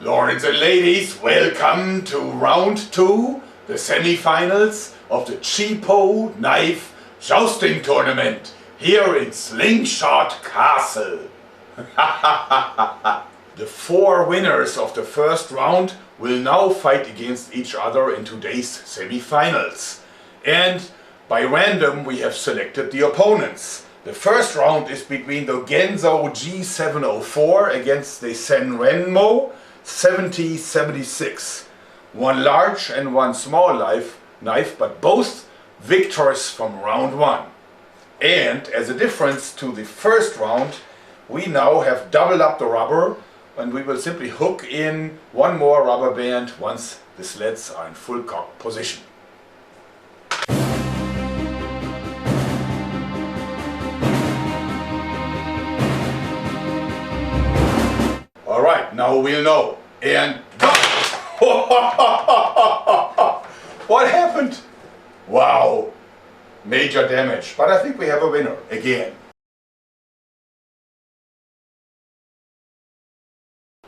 Lords and ladies, welcome to round 2, the semi-finals of the Cheapo knife jousting tournament here in Slingshot Castle. The 4 winners of the first round will now fight against each other in today's semi-finals. And by random we have selected the opponents. The first round is between the Genzo G704 against the Senrenmo 7076. One large and one small knife, but both victors from round 1. And as a difference to the first round, we now have doubled up the rubber, and we will simply hook in one more rubber band once the sleds are in full cock position. Alright, now we'll know. And what happened? Wow, major damage. But I think we have a winner again.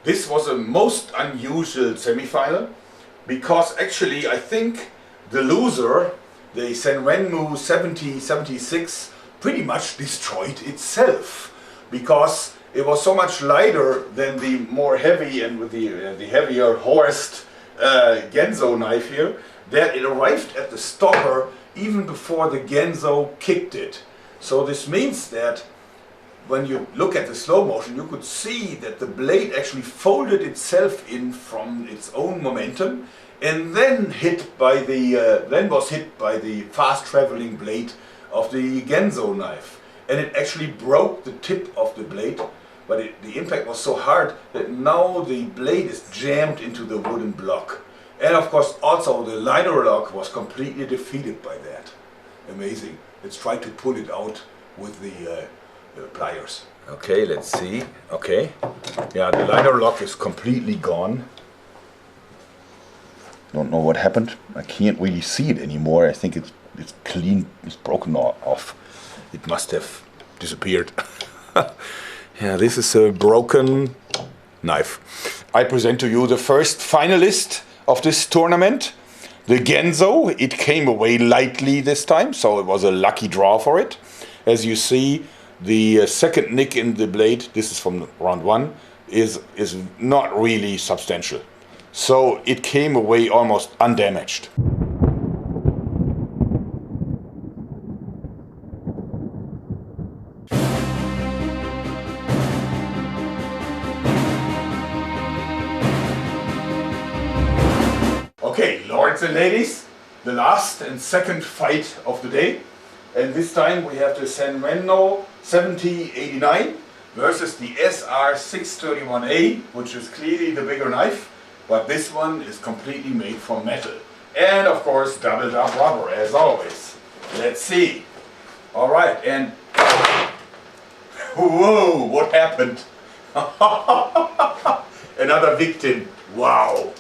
This was a most unusual semi-final because actually I think the loser, the Senrenmu 7076, pretty much destroyed itself because it was so much lighter than the more heavy and with the heavier horsed Genzo knife here that it arrived at the stopper even before the Genzo kicked it. So this means that when you look at the slow motion, you could see that the blade actually folded itself in from its own momentum and then was hit by the fast traveling blade of the Genzo knife, and it actually broke the tip of the blade. But the impact was so hard that now the blade is jammed into the wooden block. And of course also the liner lock was completely defeated by that. Amazing. Let's try to pull it out with the pliers. Okay, let's see. Okay. Yeah, the liner lock is completely gone. Don't know what happened. I can't really see it anymore. I think it's clean, it's broken off. It must have disappeared. Yeah, this is a broken knife. I present to you the first finalist of this tournament, the Genzo. It came away lightly this time, so it was a lucky draw for it. As you see, the second nick in the blade, this is from round 1, is not really substantial. So it came away almost undamaged. Okay, lords and ladies, the last and second fight of the day. And this time we have the Senrenmo 7089 versus the SR631A, which is clearly the bigger knife, but this one is completely made from metal. And of course doubled up rubber as always. Let's see. Alright, and whoa, what happened? Another victim. Wow.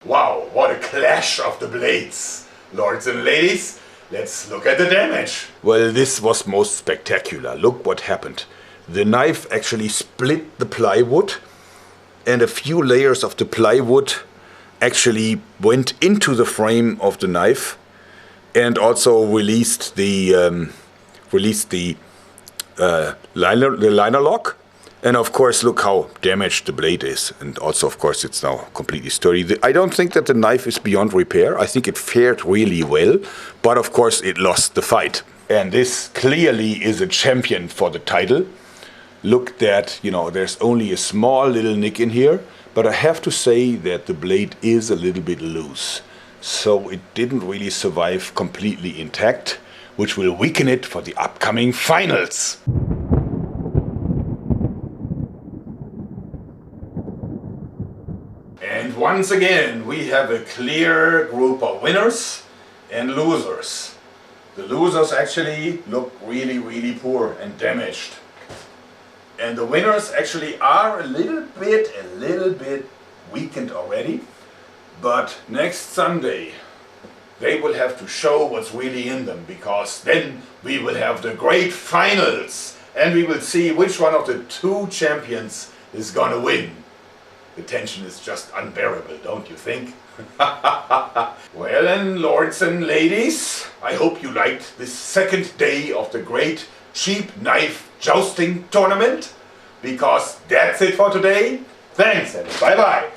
Wow, what a clash of the blades! Lords and ladies, let's look at the damage. Well, this was most spectacular. Look what happened. The knife actually split the plywood, and a few layers of the plywood actually went into the frame of the knife and also released the liner lock. And of course, look how damaged the blade is. And also, of course, it's now completely sturdy. I don't think that the knife is beyond repair. I think it fared really well. But of course, it lost the fight. And this clearly is a champion for the title. Look that, there's only a small little nick in here. But I have to say that the blade is a little bit loose. So it didn't really survive completely intact, which will weaken it for the upcoming finals. And once again, we have a clear group of winners and losers. The losers actually look really, really poor and damaged. And the winners actually are a little bit weakened already. But next Sunday they will have to show what's really in them, because then we will have the great finals and we will see which one of the two champions is gonna win. The tension is just unbearable, don't you think? Well then, lords and ladies, I hope you liked this second day of the great cheap knife jousting tournament, because that's it for today. Thanks and bye bye.